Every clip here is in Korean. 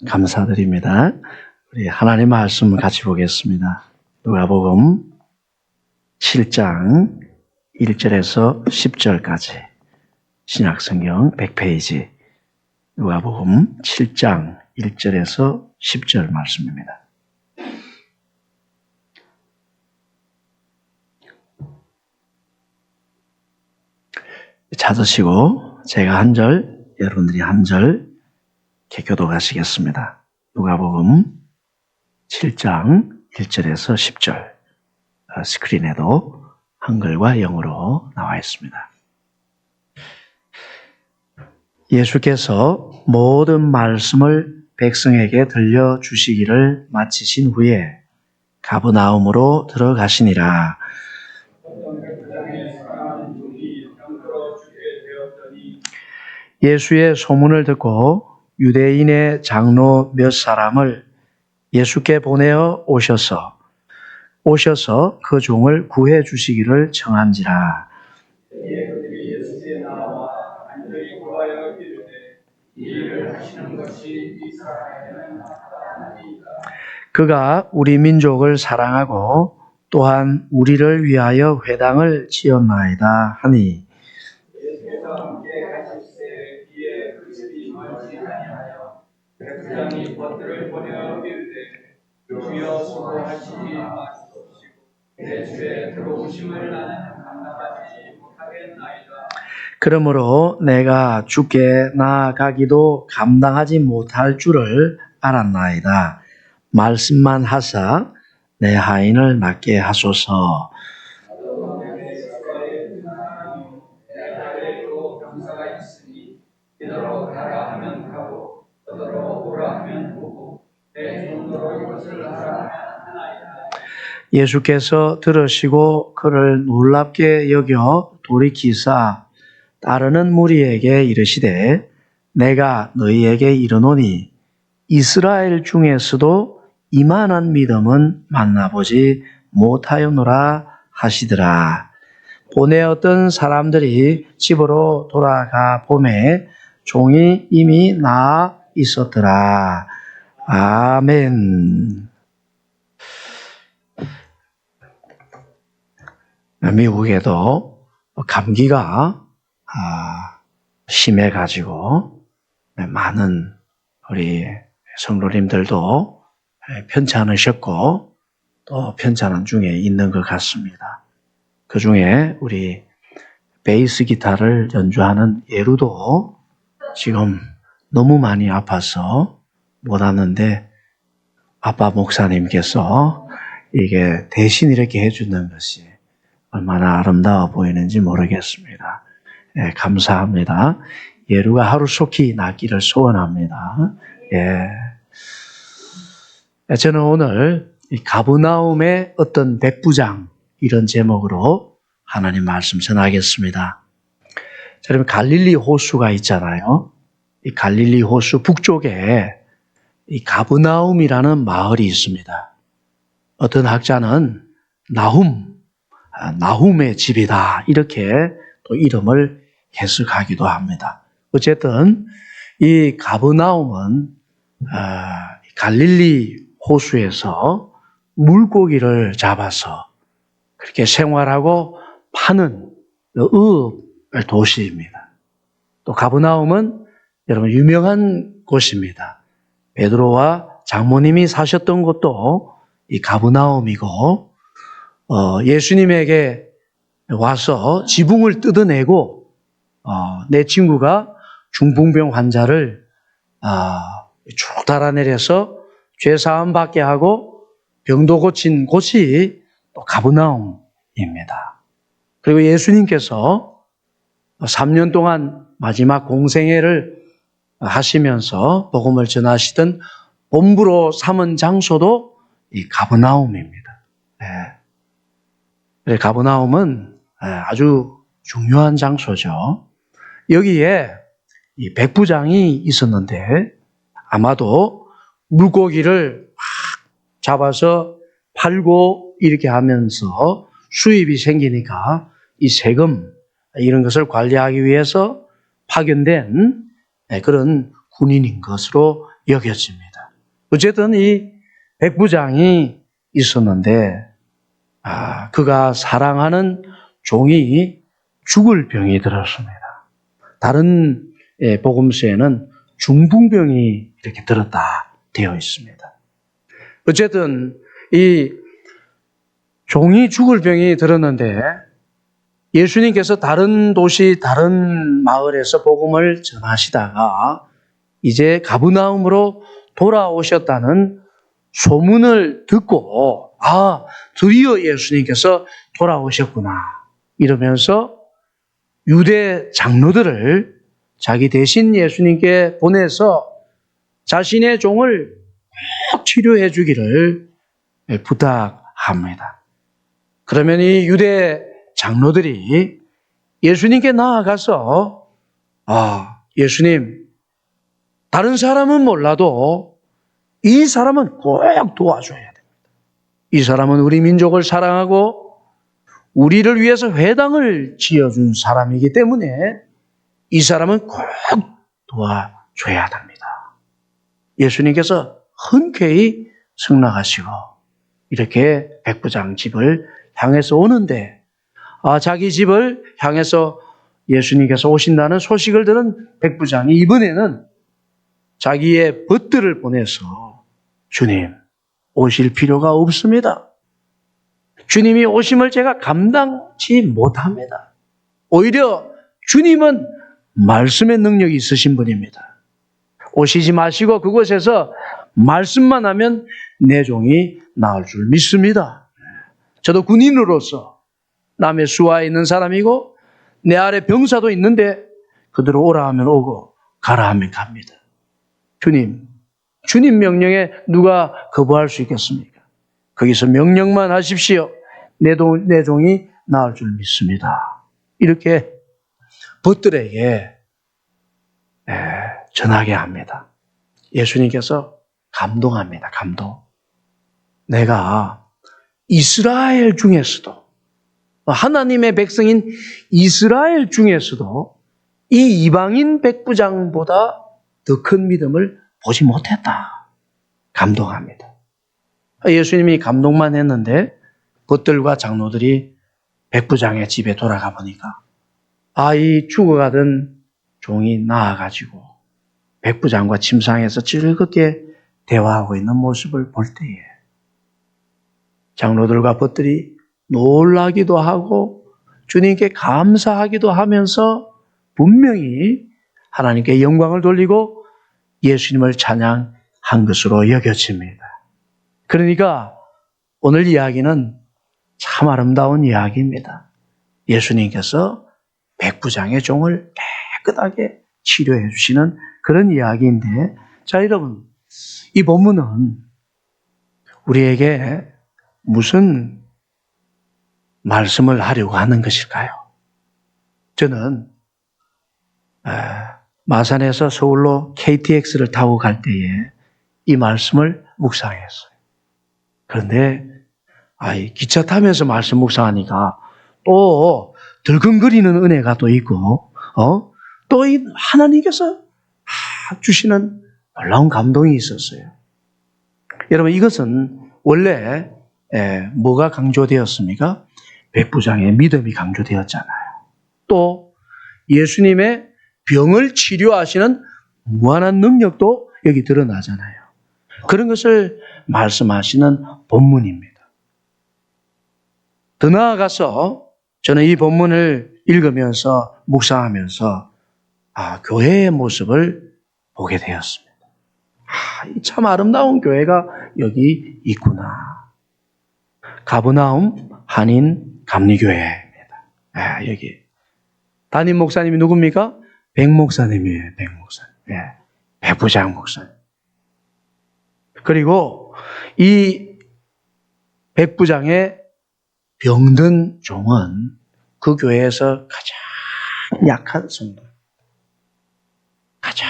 감사드립니다. 우리 하나님 말씀을 같이 보겠습니다. 누가복음 7장 1절에서 10절까지 신약성경 100페이지 누가복음 7장 1절에서 10절 말씀입니다. 찾으시고 제가 한 절, 여러분들이 한 절 이렇게 교독하시겠습니다. 누가복음 7장 1절에서 10절 스크린에도 한글과 영어로 나와 있습니다. 예수께서 모든 말씀을 백성에게 들려주시기를 마치신 후에 가버나움으로 들어가시니라. 예수의 소문을 듣고 유대인의 장로 몇 사람을 예수께 보내어 오셔서 그 종을 구해 주시기를 청한지라. 예수께 나와 간절히 구하여 이르되 이 일을 하시는 것이 이스라엘에는 마땅하니이다. 그가 우리 민족을 사랑하고 또한 우리를 위하여 회당을 지었나이다 하니 예수께서 함께 가실새 이에 그 집이 멀지 아니하여 백부장이 벗들을 보내어 이르되 주여 수고하시지 마시옵시고 내 집에 들어오심을 나는 감당하지 못하겠나이다. 그러므로 내가 주께 나아가기도 감당하지 못할 줄을 알았나이다. 말씀만 하사 내 하인을 낫게 하소서. 예수께서 들으시고 그를 놀랍게 여겨 돌이키사 따르는 무리에게 이르시되 내가 너희에게 이르노니 이스라엘 중에서도 이만한 믿음은 만나보지 못하였노라 하시더라. 보내었던 사람들이 집으로 돌아가 보매 종이 이미 나아 있었더라. 아멘. 미국에도 감기가 심해가지고 많은 우리 성도님들도 편찮으셨고 또 편찮은 중에 있는 것 같습니다. 그 중에 우리 베이스 기타를 연주하는 예루도 지금 너무 많이 아파서 못 왔는데 아빠 목사님께서 이게 대신 이렇게 해주는 것이 얼마나 아름다워 보이는지 모르겠습니다. 예, 감사합니다. 예루가 하루속히 낫기를 소원합니다. 예. 저는 오늘 가버나움의 어떤 백부장 이런 제목으로 하나님 말씀 전하겠습니다. 여러분 갈릴리 호수가 있잖아요. 이 갈릴리 호수 북쪽에 이 가버나움이라는 마을이 있습니다. 어떤 학자는 나훔의 집이다 이렇게 또 이름을 해석하기도 합니다. 어쨌든 이 가버나움은 갈릴리 호수에서 물고기를 잡아서 그렇게 생활하고 파는 어업 도시입니다. 또 가버나움은 여러분 유명한 곳입니다. 베드로와 장모님이 사셨던 곳도 이 가버나움이고 예수님에게 와서 지붕을 뜯어내고 내 친구가 중풍병 환자를 쭉 달아내려서 죄사함 받게 하고 병도 고친 곳이 또 가버나움입니다. 그리고 예수님께서 3년 동안 마지막 공생애를 하시면서 복음을 전하시던 본부로 삼은 장소도 이 가버나움입니다. 네. 가버나움은 아주 중요한 장소죠. 여기에 이 백부장이 있었는데 아마도 물고기를 막 잡아서 팔고 이렇게 하면서 수입이 생기니까 이 세금 이런 것을 관리하기 위해서 파견된 그런 군인인 것으로 여겨집니다. 어쨌든 이 백부장이 있었는데 그가 사랑하는 종이 죽을 병이 들었습니다. 다른 복음서에는 중풍병이 이렇게 들었다 되어 있습니다. 어쨌든 이 종이 죽을 병이 들었는데 예수님께서 다른 도시, 다른 마을에서 복음을 전하시다가 이제 가브나움으로 돌아오셨다는 소문을 듣고 드디어 예수님께서 돌아오셨구나 이러면서 유대 장로들을 자기 대신 예수님께 보내서 자신의 종을 꼭 치료해 주기를 부탁합니다. 그러면 이 유대 장로들이 예수님께 나아가서 예수님, 다른 사람은 몰라도 이 사람은 꼭 도와줘야 됩니다. 이 사람은 우리 민족을 사랑하고 우리를 위해서 회당을 지어준 사람이기 때문에 이 사람은 꼭 도와줘야 합니다. 예수님께서 흔쾌히 승낙하시고 이렇게 백부장 집을 향해서 오는데 자기 집을 향해서 예수님께서 오신다는 소식을 들은 백부장이 이번에는 자기의 벗들을 보내서 주님, 오실 필요가 없습니다. 주님이 오심을 제가 감당치 못합니다. 오히려 주님은 말씀의 능력이 있으신 분입니다. 오시지 마시고 그곳에서 말씀만 하면 내 종이 나을 줄 믿습니다. 저도 군인으로서 남의 수하에 있는 사람이고 내 아래 병사도 있는데 그대로 오라 하면 오고 가라 하면 갑니다. 주님 명령에 누가 거부할 수 있겠습니까? 거기서 명령만 하십시오. 내 종이 나을 줄 믿습니다. 이렇게 벗들에게 전하게 합니다. 예수님께서 감동합니다. 감동. 내가 이스라엘 중에서도 하나님의 백성인 이스라엘 중에서도 이 이방인 백부장보다 더 큰 믿음을 보지 못했다. 감동합니다. 예수님이 감동만 했는데 벗들과 장로들이 백부장의 집에 돌아가 보니까 이 죽어가던 종이 나아가지고 백부장과 침상에서 즐겁게 대화하고 있는 모습을 볼 때에 장로들과 벗들이 놀라기도 하고 주님께 감사하기도 하면서 분명히 하나님께 영광을 돌리고 예수님을 찬양한 것으로 여겨집니다. 그러니까 오늘 이야기는 참 아름다운 이야기입니다. 예수님께서 백부장의 종을 깨끗하게 치료해 주시는 그런 이야기인데, 자, 여러분, 이 본문은 우리에게 무슨 말씀을 하려고 하는 것일까요? 저는 마산에서 서울로 KTX를 타고 갈 때에 이 말씀을 묵상했어요. 그런데 기차 타면서 말씀 묵상하니까 또 들컹거리는 은혜가 또 있고 또 이 하나님께서 주시는 놀라운 감동이 있었어요. 여러분, 이것은 원래 뭐가 강조되었습니까? 백부장의 믿음이 강조되었잖아요. 또 예수님의 병을 치료하시는 무한한 능력도 여기 드러나잖아요. 그런 것을 말씀하시는 본문입니다. 더 나아가서 저는 이 본문을 읽으면서 묵상하면서 교회의 모습을 보게 되었습니다. 참 아름다운 교회가 여기 있구나. 가브나움 한인 감리교회입니다. 여기 담임 목사님이 누굽니까? 백 목사님이에요. 백 목사님. 백부장 목사님. 그리고 이 백부장의 병든 종은 그 교회에서 가장 약한 성도, 가장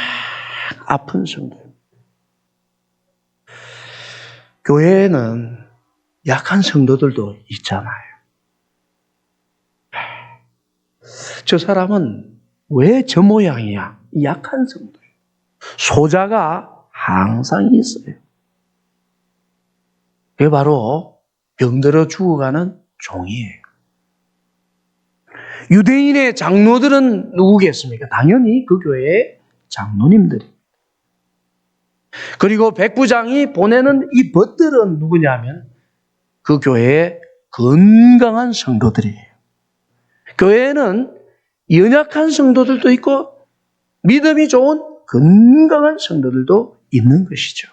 아픈 성도. 교회에는 약한 성도들도 있잖아요. 저 사람은 왜 저 모양이야? 약한 성도. 소자가 항상 있어요. 그게 바로 병들어 죽어가는 종이에요. 유대인의 장로들은 누구겠습니까? 당연히 그 교회의 장로님들이. 그리고 백부장이 보내는 이 벗들은 누구냐면 그 교회의 건강한 성도들이에요. 교회에는 연약한 성도들도 있고 믿음이 좋은 건강한 성도들도 있는 것이죠.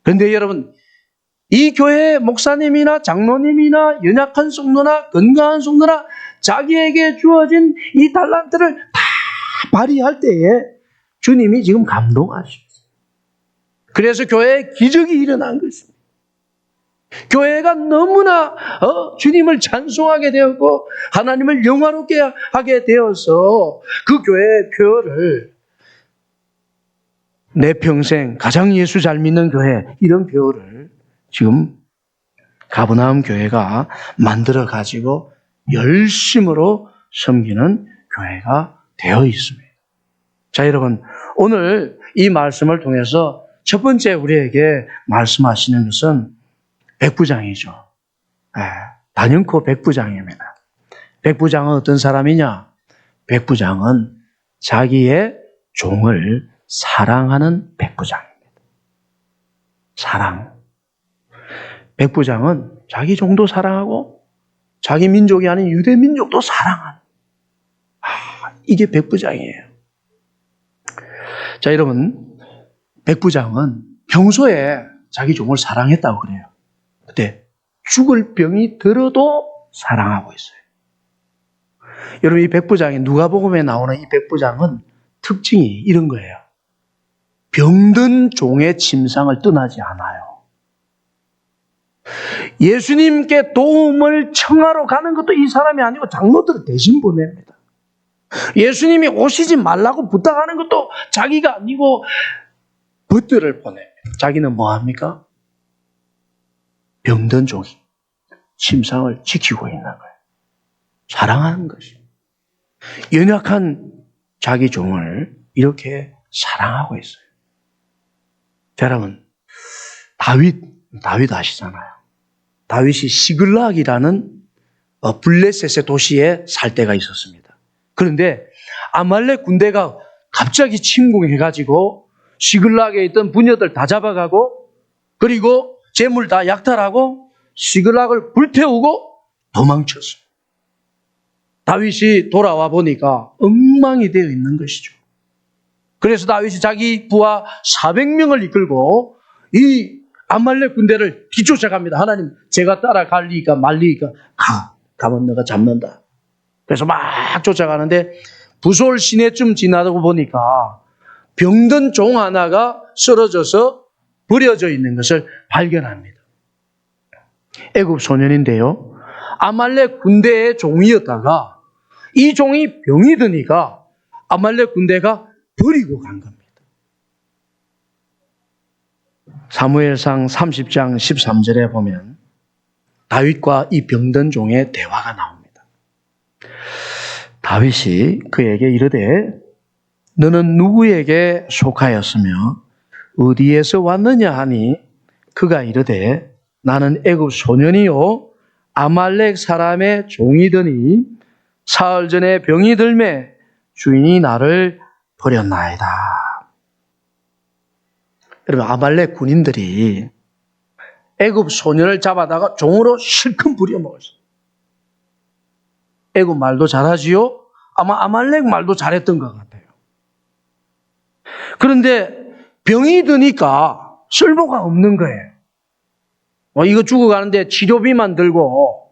그런데 여러분, 이 교회의 목사님이나 장로님이나 연약한 성도나 건강한 성도나 자기에게 주어진 이 달란트를 다 발휘할 때에 주님이 지금 감동하셨어요. 그래서 교회에 기적이 일어난 것입니다. 교회가 너무나 주님을 찬송하게 되었고 하나님을 영화롭게 하게 되어서 그 교회의 표어를 내 평생 가장 예수 잘 믿는 교회, 이런 표어를 지금 가버나움 교회가 만들어 가지고 열심으로 섬기는 교회가 되어 있습니다. 자, 여러분, 오늘 이 말씀을 통해서 첫 번째 우리에게 말씀하시는 것은 백부장이죠. 단연코 백부장입니다. 백부장은 어떤 사람이냐? 백부장은 자기의 종을 사랑하는 백부장입니다. 사랑. 백부장은 자기 종도 사랑하고 자기 민족이 아닌 유대 민족도 사랑하는. 이게 백부장이에요. 자, 여러분, 백부장은 평소에 자기 종을 사랑했다고 그래요. 근데 죽을 병이 들어도 사랑하고 있어요. 여러분, 이 백부장이 누가복음에 나오는 이 백부장은 특징이 이런 거예요. 병든 종의 침상을 떠나지 않아요. 예수님께 도움을 청하러 가는 것도 이 사람이 아니고 장로들을 대신 보냅니다. 예수님이 오시지 말라고 부탁하는 것도 자기가 아니고 벗들을 보냅니다. 자기는 뭐합니까? 병든 종이 침상을 지키고 있는 거예요. 사랑하는 것입니다. 연약한 자기 종을 이렇게 사랑하고 있어요. 여러분, 다윗 아시잖아요. 다윗이 시글락이라는 블레셋의 도시에 살 때가 있었습니다. 그런데 아말렉 군대가 갑자기 침공해가지고 시글락에 있던 부녀들 다 잡아가고 그리고 재물 다 약탈하고 시글락을 불태우고 도망쳤어요. 다윗이 돌아와 보니까 엉망이 되어 있는 것이죠. 그래서 다윗이 자기 부하 400명을 이끌고 이 아말렉 군대를 뒤쫓아갑니다. 하나님, 제가 따라갈리까 말리까 가면 내가 잡는다. 그래서 막 쫓아가는데 부솔 시내쯤 지나고 보니까 병든 종 하나가 쓰러져서 버려져 있는 것을 발견합니다. 애굽 소년인데요. 아말렉 군대의 종이었다가 이 종이 병이 드니까 아말렉 군대가 버리고 간 겁니다. 사무엘상 30장 13절에 보면 다윗과 이 병든 종의 대화가 나옵니다. 다윗이 그에게 이르되 너는 누구에게 속하였으며 어디에서 왔느냐 하니 그가 이르되 나는 애굽 소년이요 아말렉 사람의 종이더니 사흘 전에 병이 들매 주인이 나를 버렸나이다. 여러분, 아말렉 군인들이 애굽 소년을 잡아다가 종으로 실컷 부려먹었어요. 애굽 말도 잘하지요? 아마 아말렉 말도 잘했던 것 같아요. 그런데 병이 드니까 쓸모가 없는 거예요. 이거 죽어가는데 치료비만 들고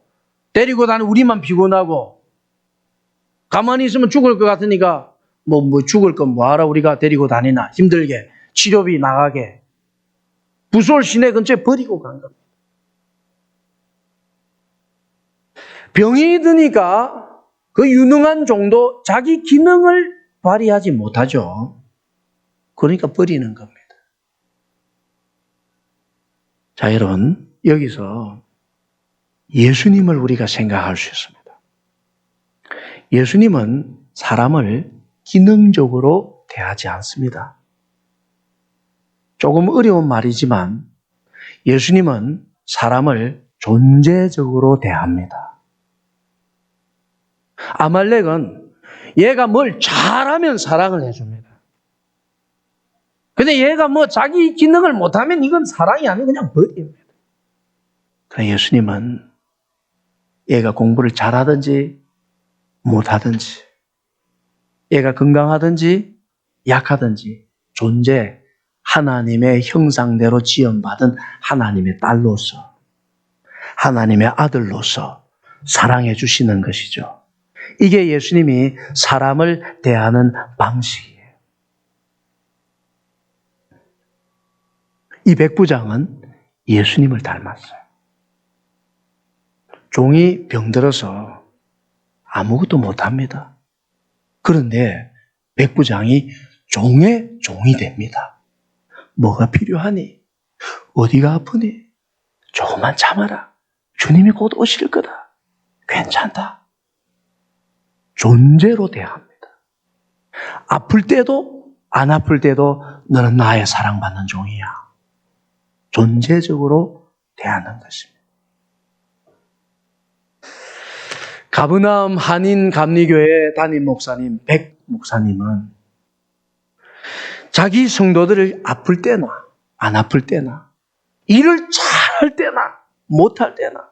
데리고 다니는 우리만 피곤하고 가만히 있으면 죽을 것 같으니까 뭐 죽을 건 뭐하라 우리가 데리고 다니나 힘들게 치료비 나가게 부솔 시내 근처에 버리고 간 겁니다. 병이 드니까 그 유능한 종도 자기 기능을 발휘하지 못하죠. 그러니까 버리는 겁니다. 자, 여러분, 여기서 예수님을 우리가 생각할 수 있습니다. 예수님은 사람을 기능적으로 대하지 않습니다. 조금 어려운 말이지만 예수님은 사람을 존재적으로 대합니다. 아말렉은 얘가 뭘 잘하면 사랑을 해줍니다. 근데 얘가 뭐 자기 기능을 못하면 이건 사랑이 아니고 그냥 버립니다. 그러나 예수님은 얘가 공부를 잘하든지 못하든지, 얘가 건강하든지 약하든지 존재 하나님의 형상대로 지음받은 하나님의 딸로서, 하나님의 아들로서 사랑해 주시는 것이죠. 이게 예수님이 사람을 대하는 방식이에요. 이 백부장은 예수님을 닮았어요. 종이 병들어서 아무것도 못합니다. 그런데 백부장이 종의 종이 됩니다. 뭐가 필요하니? 어디가 아프니? 조금만 참아라. 주님이 곧 오실 거다. 괜찮다. 존재로 대합니다. 아플 때도 안 아플 때도 너는 나의 사랑받는 종이야. 존재적으로 대하는 것입니다. 가브나움 한인 감리교회 담임 목사님 백 목사님은 자기 성도들을 아플 때나 안 아플 때나 일을 잘할 때나 못할 때나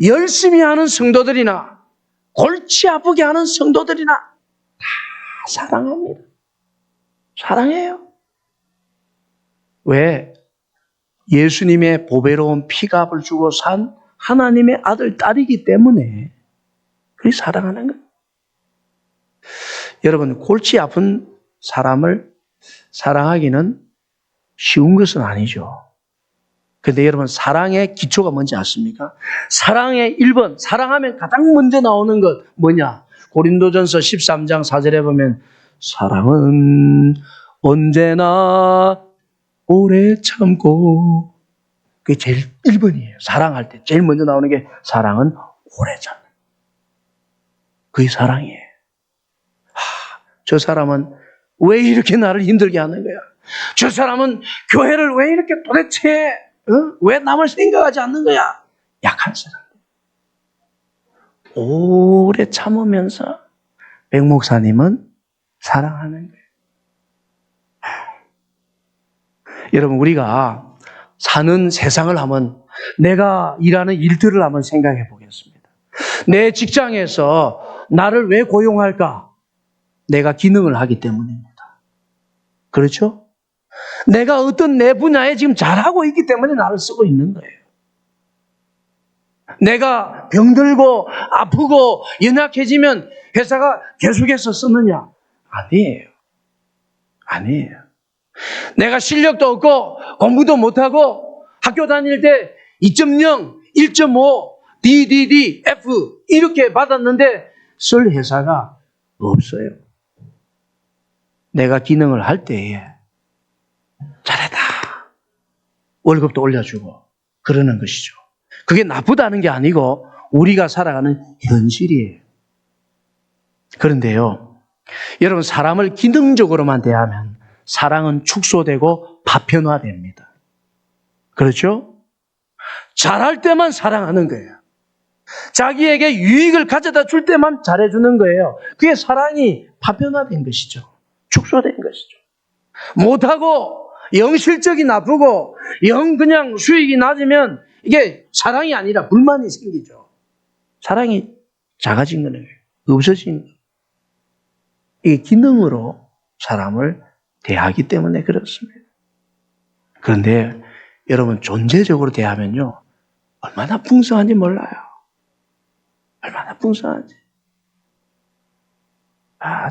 열심히 하는 성도들이나 골치 아프게 하는 성도들이나 다 사랑합니다. 사랑해요. 왜? 예수님의 보배로운 피값을 주고 산 하나님의 아들, 딸이기 때문에 그리 사랑하는 거예요. 여러분, 골치 아픈 사람을 사랑하기는 쉬운 것은 아니죠. 그런데 여러분, 사랑의 기초가 뭔지 아십니까? 사랑의 1번, 사랑하면 가장 먼저 나오는 것 뭐냐? 고린도전서 13장 4절에 보면 사랑은 언제나 오래 참고, 그게 제일 1번이에요. 사랑할 때 제일 먼저 나오는 게 사랑은 오래 참는. 그게 사랑이에요. 저 사람은 왜 이렇게 나를 힘들게 하는 거야? 저 사람은 교회를 왜 이렇게 도대체 왜 남을 생각하지 않는 거야? 약한 사람. 오래 참으면서 백 목사님은 사랑하는 거예요. 여러분, 우리가 사는 세상을 한번, 내가 일하는 일들을 한번 생각해 보겠습니다. 내 직장에서 나를 왜 고용할까? 내가 기능을 하기 때문입니다. 그렇죠? 내가 어떤 내 분야에 지금 잘하고 있기 때문에 나를 쓰고 있는 거예요. 내가 병들고 아프고 연약해지면 회사가 계속해서 쓰느냐? 아니에요. 아니에요. 내가 실력도 없고 공부도 못하고 학교 다닐 때 2.0, 1.5, DDD, F 이렇게 받았는데 쓸 회사가 없어요. 내가 기능을 할 때에 잘했다. 월급도 올려주고 그러는 것이죠. 그게 나쁘다는 게 아니고 우리가 살아가는 현실이에요. 그런데요, 여러분, 사람을 기능적으로만 대하면 사랑은 축소되고 파편화됩니다. 그렇죠? 잘할 때만 사랑하는 거예요. 자기에게 유익을 가져다 줄 때만 잘해주는 거예요. 그게 사랑이 파편화된 것이죠. 축소된 것이죠. 못하고 영 실적이 나쁘고 영 그냥 수익이 낮으면 이게 사랑이 아니라 불만이 생기죠. 사랑이 작아진 거예요. 없어진 거예요. 이게 기능으로 사람을 대하기 때문에 그렇습니다. 그런데 여러분, 존재적으로 대하면요, 얼마나 풍성한지 몰라요. 얼마나 풍성한지.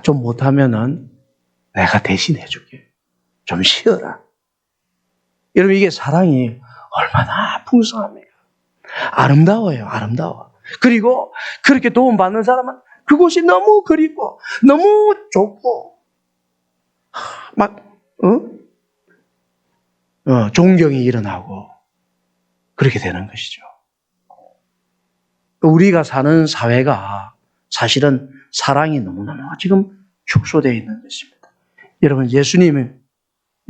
좀 못하면은 내가 대신 해줄게. 좀 쉬어라. 여러분, 이게 사랑이 얼마나 풍성합니까? 아름다워요. 아름다워. 그리고 그렇게 도움받는 사람은 그곳이 너무 그립고 너무 좋고 존경이 일어나고 그렇게 되는 것이죠. 우리가 사는 사회가 사실은 사랑이 너무너무 지금 축소되어 있는 것입니다. 여러분, 예수님의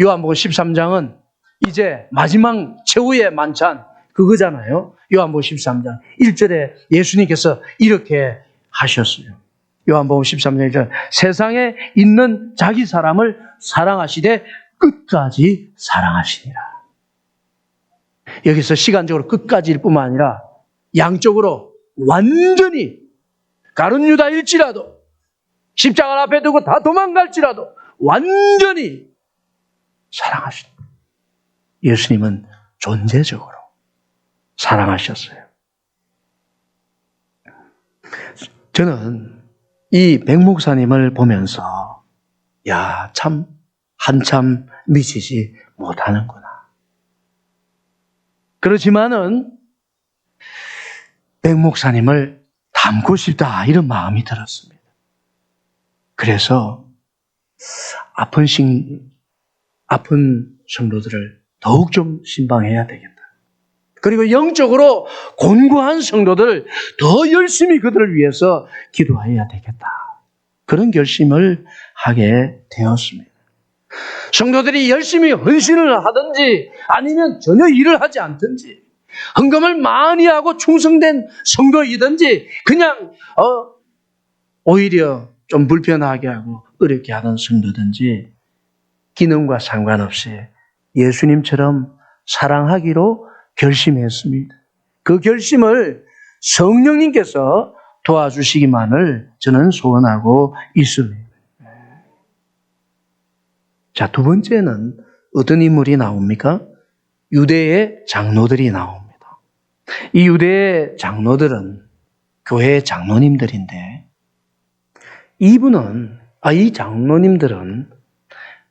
요한복음 13장은 이제 마지막 최후의 만찬 그거잖아요. 요한복음 13장 1절에 예수님께서 이렇게 하셨어요. 요한복음 13장 1절 세상에 있는 자기 사람을 사랑하시되 끝까지 사랑하시니라. 여기서 시간적으로 끝까지일 뿐만 아니라 양적으로 완전히 가룟 유다일지라도 십자가를 앞에 두고 다 도망갈지라도 완전히 사랑하십니다. 예수님은 존재적으로 사랑하셨어요. 저는 이 백 목사님을 보면서 참 한참 미치지 못하는구나. 그렇지만은 백 목사님을 닮고 싶다 이런 마음이 들었습니다. 그래서 아픈 성도들을 더욱 좀 신방해야 되겠다. 그리고 영적으로 곤고한 성도들 더 열심히 그들을 위해서 기도해야 되겠다. 그런 결심을 하게 되었습니다. 성도들이 열심히 헌신을 하든지 아니면 전혀 일을 하지 않든지 헌금을 많이 하고 충성된 성도이든지 그냥 오히려 좀 불편하게 하고 어렵게 하는 성도든지 기능과 상관없이 예수님처럼 사랑하기로 결심했습니다. 그 결심을 성령님께서 도와주시기만을 저는 소원하고 있습니다. 자, 두 번째는 어떤 인물이 나옵니까? 유대의 장로들이 나옵니다. 이 유대의 장로들은 교회의 장로님들인데 이 장로님들은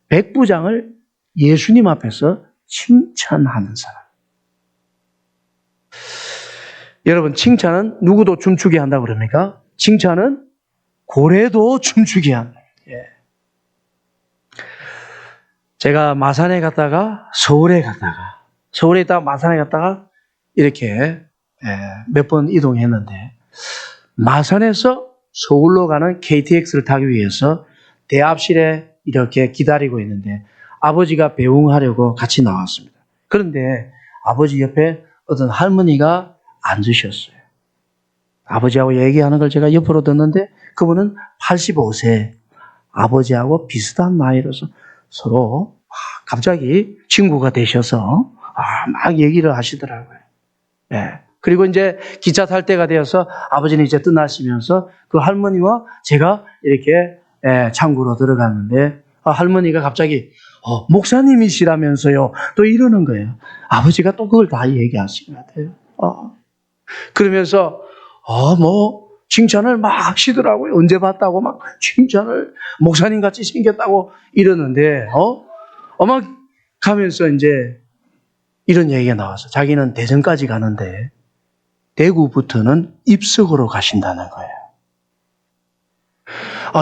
백부장을 예수님 앞에서 칭찬하는 사람. 여러분, 칭찬은 누구도 춤추게 한다고 그럽니까? 칭찬은 고래도 춤추게 한다. 예. 제가 마산에 갔다가 서울에 있다가 마산에 갔다가 이렇게 몇 번 이동했는데 마산에서 서울로 가는 KTX를 타기 위해서 대합실에 이렇게 기다리고 있는데 아버지가 배웅하려고 같이 나왔습니다. 그런데 아버지 옆에 어떤 할머니가 앉으셨어요. 아버지하고 얘기하는 걸 제가 옆으로 듣는데 그분은 85세 아버지하고 비슷한 나이로서 서로 갑자기 친구가 되셔서 막 얘기를 하시더라고요. 예. 그리고 이제 기차 탈 때가 되어서 아버지는 이제 떠나시면서 그 할머니와 제가 이렇게 창구로 들어갔는데 할머니가 갑자기 목사님이시라면서요 또 이러는 거예요. 아버지가 또 그걸 다 얘기하신 것 같아요. 그러면서 칭찬을 막 하시더라고요. 언제 봤다고 막 칭찬을 목사님 같이 생겼다고 이러는데 막 가면서 이제 이런 얘기가 나와서 자기는 대전까지 가는데 대구부터는 입석으로 가신다는 거예요.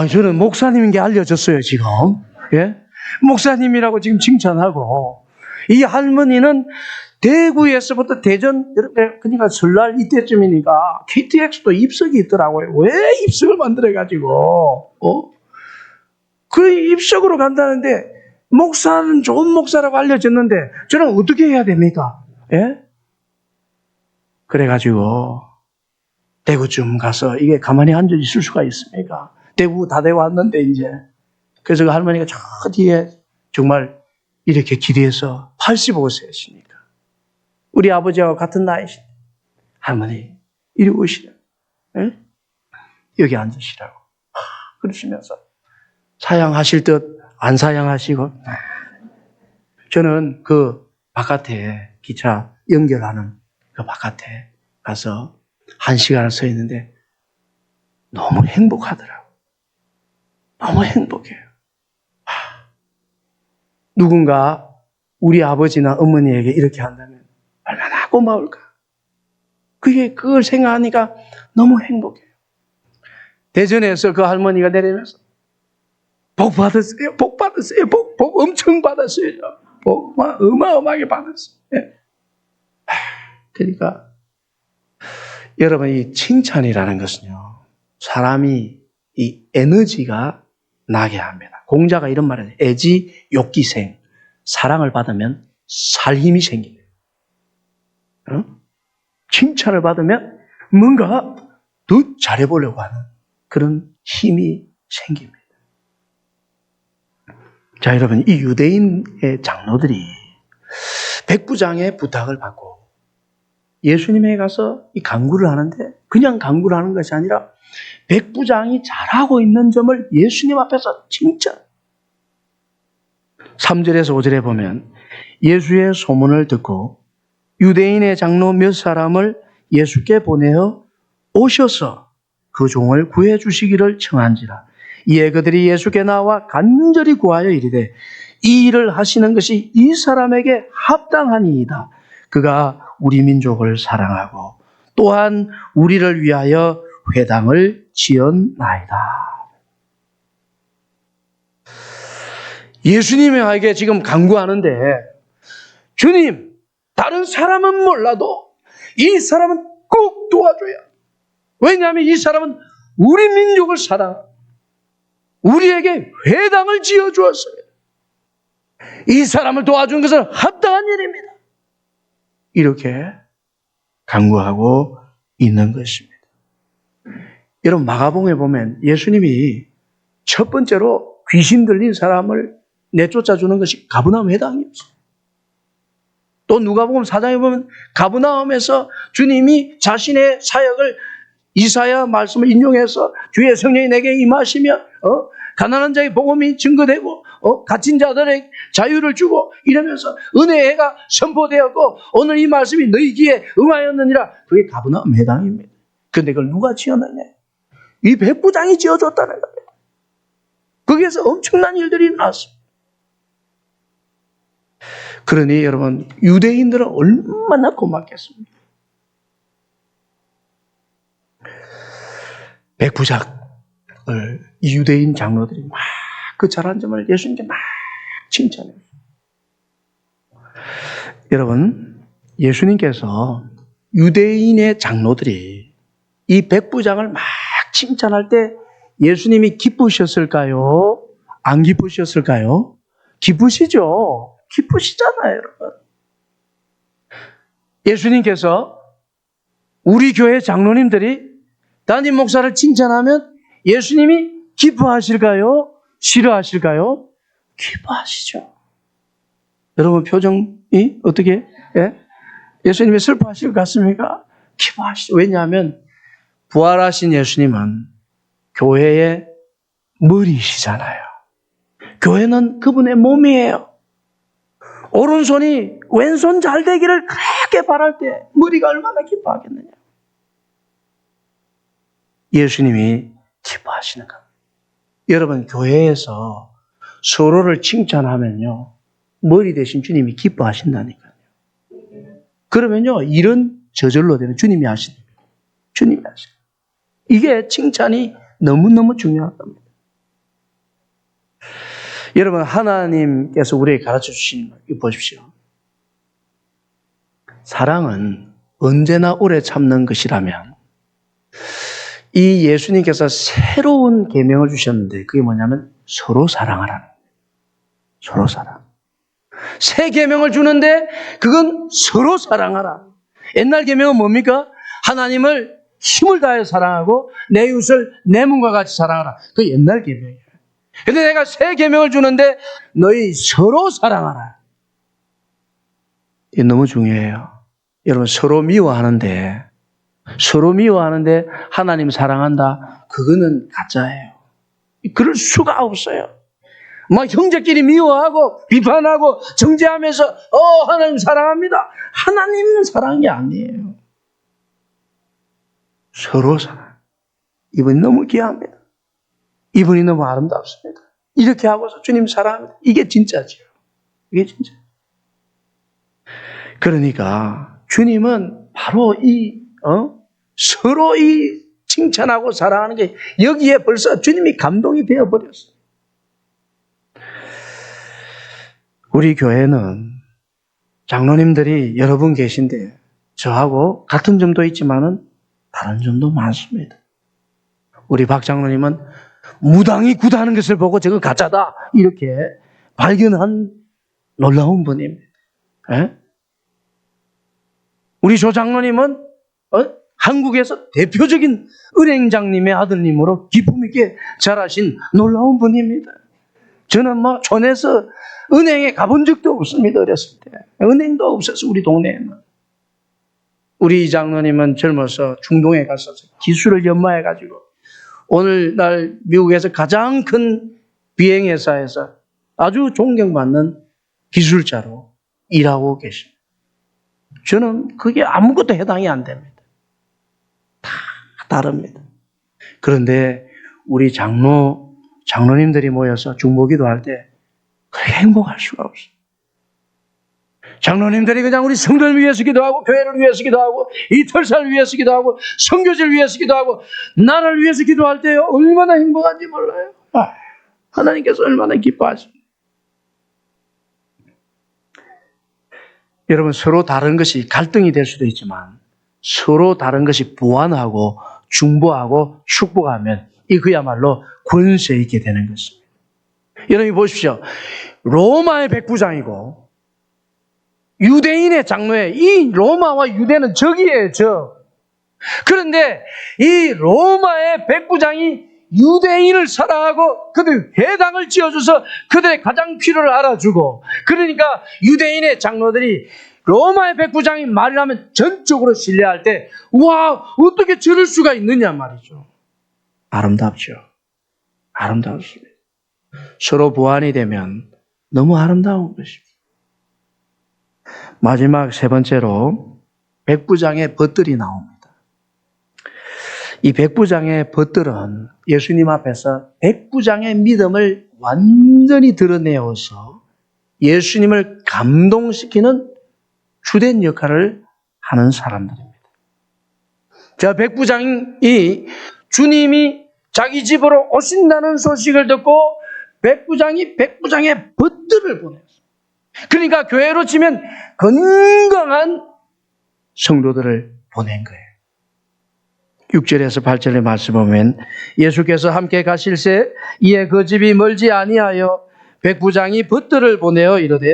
저는 목사님인 게 알려졌어요, 지금. 예? 목사님이라고 지금 칭찬하고 이 할머니는 대구에서부터 대전, 그러니까 설날 이때쯤이니까 KTX도 입석이 있더라고요. 왜 입석을 만들어가지고, 그 입석으로 간다는데, 목사는 좋은 목사라고 알려졌는데, 저는 어떻게 해야 됩니까? 예? 그래가지고, 대구쯤 가서 이게 가만히 앉아 있을 수가 있습니까? 대구 다 되고 왔는데, 이제. 그래서 그 할머니가 저 뒤에 정말 이렇게 기대해서 85세시니까. 우리 아버지하고 같은 나이신 할머니 이리 오시라. 에? 여기 앉으시라고. 그러시면서 사양하실 듯 안 사양하시고 저는 그 바깥에 기차 연결하는 그 바깥에 가서 1시간을 서 있는데 너무 행복하더라고. 너무 행복해요. 누군가 우리 아버지나 어머니에게 이렇게 한다면 얼마나 고마울까. 그걸 생각하니까 너무 행복해요. 대전에서 그 할머니가 내리면서 복 받았어요. 복 받았어요. 복 엄청 받았어요. 복 어마어마하게 받았어요. 네. 그러니까 여러분 이 칭찬이라는 것은요. 사람이 이 에너지가 나게 합니다. 공자가 이런 말을 해요. 애지 욕기생. 사랑을 받으면 살 힘이 생깁니다. 칭찬을 받으면 뭔가 더 잘해보려고 하는 그런 힘이 생깁니다. 자, 여러분, 이 유대인의 장로들이 백부장의 부탁을 받고 예수님에 가서 이 간구를 하는데 그냥 간구를 하는 것이 아니라 백부장이 잘하고 있는 점을 예수님 앞에서 칭찬. 3절에서 5절에 보면 예수의 소문을 듣고 유대인의 장로 몇 사람을 예수께 보내어 오셔서 그 종을 구해 주시기를 청한지라. 이에 그들이 예수께 나와 간절히 구하여 이르되 이 일을 하시는 것이 이 사람에게 합당하니이다. 그가 우리 민족을 사랑하고 또한 우리를 위하여 회당을 지었나이다. 예수님에게 지금 간구하는데 주님, 다른 사람은 몰라도 이 사람은 꼭 도와줘야. 왜냐하면 이 사람은 우리 민족을 사랑하고 우리에게 회당을 지어주었어요. 이 사람을 도와준 것은 합당한 일입니다. 이렇게 간구하고 있는 것입니다. 여러분, 마가복음에 보면 예수님이 첫 번째로 귀신 들린 사람을 내쫓아주는 것이 가버나움 회당이었어요. 또 누가복음 4장에 보면 가버나움에서 주님이 자신의 사역을 이사야 말씀을 인용해서 주의 성령이 내게 임하시며 가난한 자의 복음이 증거되고 갇힌 자들에게 자유를 주고 이러면서 은혜의 해가 선포되었고 오늘 이 말씀이 너희 귀에 응하였느니라. 그게 가버나움 회당입니다. 그런데 그걸 누가 지어놨냐? 이 백부장이 지어줬다는 거예요. 거기에서 엄청난 일들이 일어났습니다. 그러니 여러분, 유대인들은 얼마나 고맙겠습니까? 백부장을 이 유대인 장로들이 막 그 잘한 점을 예수님께 막 칭찬해요. 여러분, 예수님께서 유대인의 장로들이 이 백부장을 막 칭찬할 때 예수님이 기쁘셨을까요? 안 기쁘셨을까요? 기쁘시죠? 기쁘시잖아요, 여러분. 예수님께서 우리 교회 장로님들이 담임 목사를 칭찬하면 예수님이 기뻐하실까요? 싫어하실까요? 기뻐하시죠. 여러분 표정이 어떻게? 예? 예수님이 슬퍼하실 것 같습니까? 기뻐하시죠. 왜냐하면 부활하신 예수님은 교회의 머리시잖아요. 교회는 그분의 몸이에요. 오른손이 왼손 잘 되기를 그렇게 바랄 때 머리가 얼마나 기뻐하겠느냐. 예수님이 기뻐하시는 겁니다. 여러분, 교회에서 서로를 칭찬하면요, 머리 대신 주님이 기뻐하신다니까요. 그러면요, 일은 저절로 되는 주님이 하시는 거예요. 주님이 하시는 거예요. 이게 칭찬이 너무너무 중요한 겁니다. 여러분, 하나님께서 우리에게 가르쳐 주신 거 보십시오. 사랑은 언제나 오래 참는 것이라면 이 예수님께서 새로운 계명을 주셨는데 그게 뭐냐면 서로 사랑하라는 거예요. 서로 사랑. 새 계명을 주는데 그건 서로 사랑하라. 옛날 계명은 뭡니까? 하나님을 힘을 다해 사랑하고 내 이웃을 내 몸과 같이 사랑하라. 그 옛날 계명이에요. 근데 내가 새 계명을 주는데 너희 서로 사랑하라. 이게 너무 중요해요. 여러분, 서로 미워하는데 하나님 사랑한다. 그거는 가짜예요. 그럴 수가 없어요. 막 형제끼리 미워하고 비판하고 정죄하면서 하나님 사랑합니다. 하나님은 사랑이 아니에요. 서로 사랑. 이분이 너무 귀합니다. 이분이 너무 아름답습니다. 이렇게 하고서 주님 사랑합니다. 이게 진짜지요. 이게 진짜. 그러니까 주님은 바로 서로 이 칭찬하고 사랑하는 게 여기에 벌써 주님이 감동이 되어버렸어요. 우리 교회는 장로님들이 여러 분 계신데 저하고 같은 점도 있지만은 다른 점도 많습니다. 우리 박 장로님은 무당이 굿하는 것을 보고 저거 가짜다 이렇게 발견한 놀라운 분입니다. 에? 우리 조장로님은 한국에서 대표적인 은행장님의 아들님으로 기품 있게 자라신 놀라운 분입니다. 저는 뭐 촌에서 은행에 가본 적도 없습니다. 어렸을 때. 은행도 없었어, 우리 동네에는. 우리 장로님은 젊어서 중동에 갔어서 기술을 연마해가지고 오늘날 미국에서 가장 큰 비행회사에서 아주 존경받는 기술자로 일하고 계십니다. 저는 그게 아무것도 해당이 안 됩니다. 다 다릅니다. 그런데 우리 장로님들이 모여서 중보기도 할 때 그렇게 행복할 수가 없어요. 장로님들이 그냥 우리 성도를 위해서 기도하고 교회를 위해서 기도하고 이털사를 위해서 기도하고 선교지를 위해서 기도하고 나라를 위해서 기도할 때요 얼마나 행복한지 몰라요. 하나님께서 얼마나 기뻐하십니까. 여러분 서로 다른 것이 갈등이 될 수도 있지만 서로 다른 것이 보완하고 중보하고 축복하면 이 그야말로 권세 있게 되는 것입니다. 여러분이 보십시오. 로마의 백부장이고 유대인의 장로에 이 로마와 유대는 적이에요, 적. 그런데 이 로마의 백부장이 유대인을 사랑하고 그들 회당을 지어줘서 그들의 가장 필요를 알아주고 그러니까 유대인의 장로들이 로마의 백부장이 말을 하면 전적으로 신뢰할 때 와 어떻게 저럴 수가 있느냐 말이죠. 아름답죠. 아름답습니다. 서로 보완이 되면 너무 아름다운 것입니다. 마지막 세 번째로 백부장의 벗들이 나옵니다. 이 백부장의 벗들은 예수님 앞에서 백부장의 믿음을 완전히 드러내어서 예수님을 감동시키는 주된 역할을 하는 사람들입니다. 자, 백부장이 주님이 자기 집으로 오신다는 소식을 듣고 백부장의 벗들을 보냈어요. 그러니까 교회로 치면 건강한 성도들을 보낸 거예요. 6절에서 8절의 말씀 보면 예수께서 함께 가실새 이에 그 집이 멀지 아니하여 백부장이 벗들을 보내어 이르되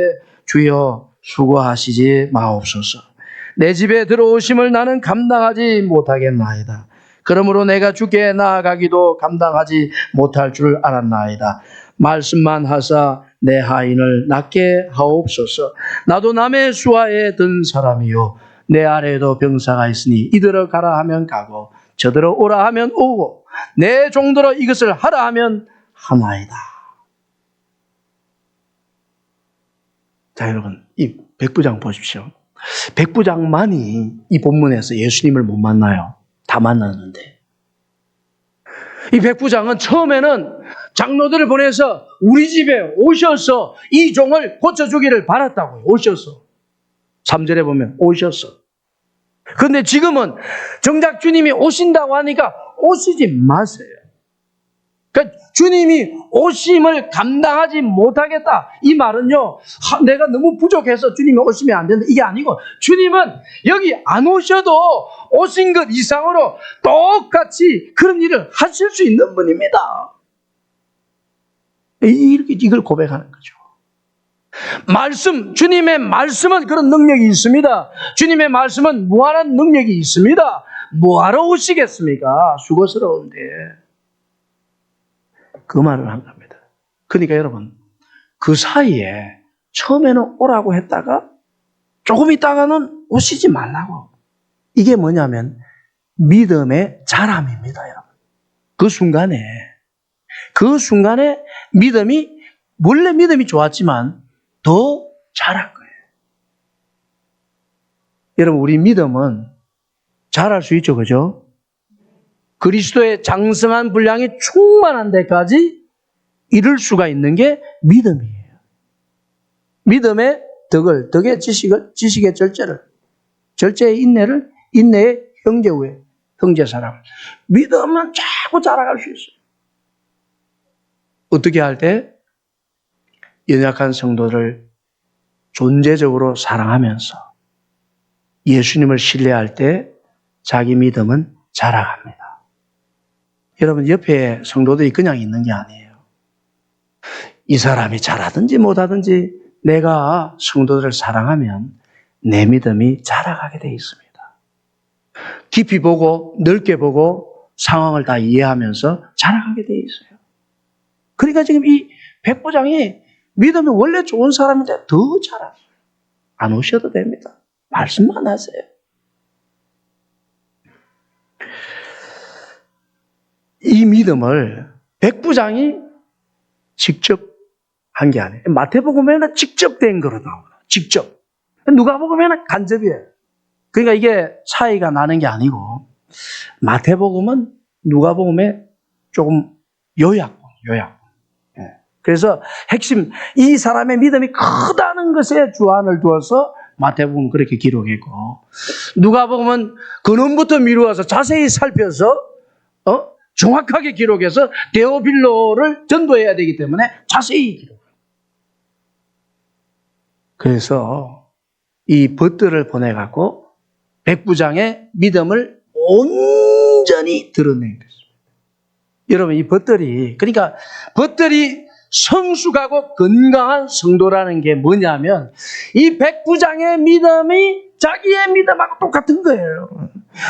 주여 수고하시지 마옵소서. 내 집에 들어오심을 나는 감당하지 못하겠나이다. 그러므로 내가 주께 나아가기도 감당하지 못할 줄 알았나이다. 말씀만 하사 내 하인을 낫게 하옵소서. 나도 남의 수하에 든 사람이요 내 아래에도 병사가 있으니 이들을 가라 하면 가고 저들을 오라 하면 오고 내 종들어 이것을 하라 하면 하나이다. 자, 여러분 이 백부장 보십시오. 백부장만이 이 본문에서 예수님을 못 만나요. 다 만났는데 이 백부장은 처음에는 장로들을 보내서 우리 집에 오셔서 이 종을 고쳐주기를 바랐다고요. 오셔서 3절에 보면 오셔서. 그런데 지금은 정작 주님이 오신다고 하니까 오시지 마세요. 그러니까 주님이 오심을 감당하지 못하겠다. 이 말은요, 내가 너무 부족해서 주님이 오시면 안 된다. 이게 아니고 주님은 여기 안 오셔도 오신 것 이상으로 똑같이 그런 일을 하실 수 있는 분입니다. 이걸 고백하는 거죠. 주님의 말씀은 그런 능력이 있습니다. 주님의 말씀은 무한한 능력이 있습니다. 뭐하러 오시겠습니까? 수고스러운데. 그 말을 한 겁니다. 그러니까 여러분, 그 사이에 처음에는 오라고 했다가 조금 있다가는 오시지 말라고. 이게 뭐냐면 믿음의 자람입니다, 여러분. 그 순간에 원래 믿음이 좋았지만 더 자랄 거예요. 여러분, 우리 믿음은 자랄 수 있죠, 그죠? 그리스도의 장성한 분량이 충만한 데까지 이룰 수가 있는 게 믿음이에요. 믿음의 덕의 지식의 절제의 인내를, 인내의 형제우애, 형제사랑을. 믿음은 자꾸 자라갈 수 있어요. 어떻게 할 때? 연약한 성도를 존재적으로 사랑하면서 예수님을 신뢰할 때 자기 믿음은 자라갑니다. 여러분, 옆에 성도들이 그냥 있는 게 아니에요. 이 사람이 잘하든지 못하든지 내가 성도들을 사랑하면 내 믿음이 자라가게 돼 있습니다. 깊이 보고 넓게 보고 상황을 다 이해하면서 자라가게 돼 있어요. 그러니까 지금 이 백부장이 믿음이 원래 좋은 사람인데 더 자라요. 안 오셔도 됩니다. 말씀만 하세요. 이 믿음을 백부장이 직접 한 게 아니에요. 마태복음에는 직접 된 거로 나와요. 직접. 누가복음에는 간접이에요. 그러니까 이게 차이가 나는 게 아니고 마태복음은 누가복음에 조금 요약. 그래서 핵심 이 사람의 믿음이 크다는 것에 주안을 두어서 마태복음은 그렇게 기록했고 누가복음은 근원부터 미루어서 자세히 살펴서 정확하게 기록해서 데오빌로를 전도해야 되기 때문에 자세히 기록해요. 그래서 이 벗들을 보내갖고 백부장의 믿음을 온전히 드러낸 것입니다. 여러분 이 벗들이 그러니까 벗들이 성숙하고 건강한 성도라는 게 뭐냐면 이 백부장의 믿음이 자기의 믿음하고 똑같은 거예요.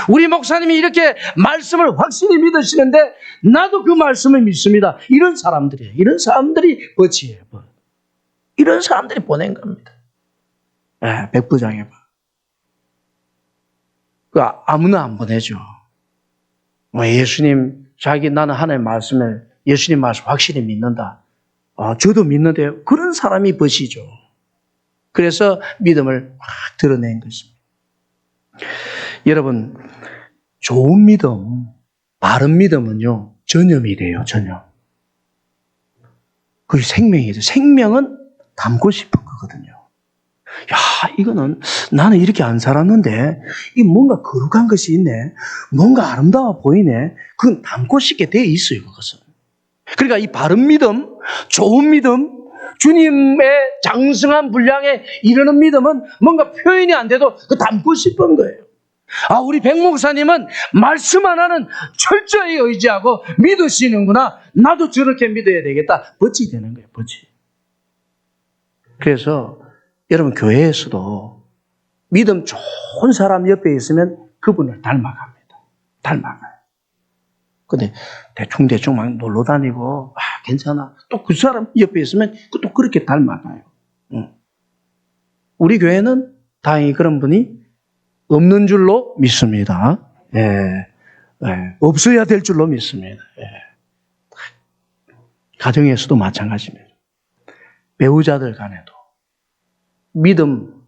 우리 목사님이 이렇게 말씀을 확실히 믿으시는데 나도 그 말씀을 믿습니다. 이런 사람들이에요. 이런 사람들이 벗이에요. 이런 사람들이 보낸 겁니다. 백부장의 벗. 아무나 안 보내죠. 예수님 나는 하나님의 말씀을 예수님 말씀 확실히 믿는다. 저도 믿는데요. 그런 사람이 벗이죠. 그래서 믿음을 막 드러낸 것입니다. 여러분, 좋은 믿음, 바른 믿음은요, 전염이 돼요, 전염. 그게 생명이죠. 생명은 담고 싶은 거거든요. 이거는 나는 이렇게 안 살았는데, 이 뭔가 거룩한 것이 있네. 뭔가 아름다워 보이네. 그건 담고 싶게 돼 있어요, 그것은. 그러니까 이 바른 믿음, 좋은 믿음, 주님의 장성한 분량에 이르는 믿음은 뭔가 표현이 안 돼도 그 담고 싶은 거예요. 우리 백 목사님은 말씀 하나는 철저히 의지하고 믿으시는구나. 나도 저렇게 믿어야 되겠다. 벗이 되는 거예요, 벗이. 그래서 여러분 교회에서도 믿음 좋은 사람 옆에 있으면 그분을 닮아갑니다. 닮아가요. 근데 대충 막 놀러 다니고 괜찮아. 또 그 사람 옆에 있으면 또 그렇게 닮아가요. 우리 교회는 다행히 그런 분이 없는 줄로 믿습니다. 없어야 될 줄로 믿습니다. 가정에서도 마찬가지입니다. 배우자들 간에도 믿음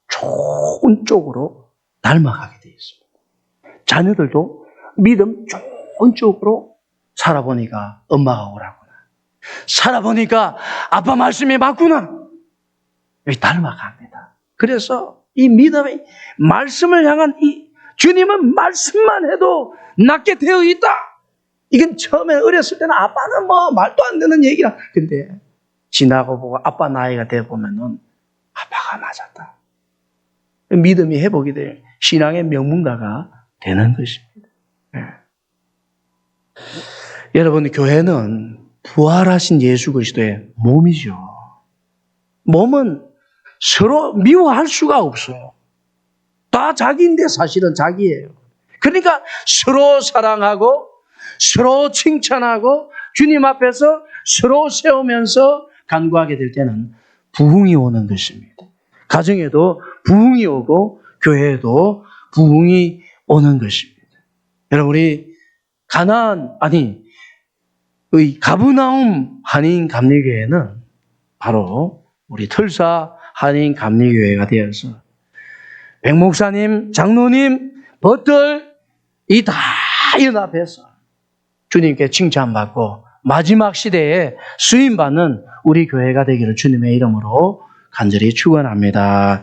좋은 쪽으로 닮아가게 되어 있습니다. 자녀들도 믿음 좋은 쪽으로 살아보니까 엄마가 오라구나. 살아보니까 아빠 말씀이 맞구나. 여기 닮아갑니다. 그래서 이 믿음이 말씀을 향한 이 주님은 말씀만 해도 낫게 되어 있다. 이건 처음에 어렸을 때는 아빠는 뭐 말도 안 되는 얘기라. 근데 지나고 보고 아빠 나이가 돼 보면은 아빠가 맞았다. 믿음이 회복이 돼요. 신앙의 명문가가 되는 것입니다. 여러분 교회는 부활하신 예수 그리스도의 몸이죠. 몸은 서로 미워할 수가 없어요. 다 자기인데 사실은 자기예요. 그러니까 서로 사랑하고 서로 칭찬하고 주님 앞에서 서로 세우면서 간구하게 될 때는 부흥이 오는 것입니다. 가정에도 부흥이 오고 교회에도 부흥이 오는 것입니다. 여러분 우리 가브나움 한인 감리교회는 바로 우리 틀사 한인 감리교회가 되어서 백 목사님, 장로님, 벗들 이 다 연합해서 주님께 칭찬받고 마지막 시대에 쓰임받는 우리 교회가 되기를 주님의 이름으로 간절히 축원합니다.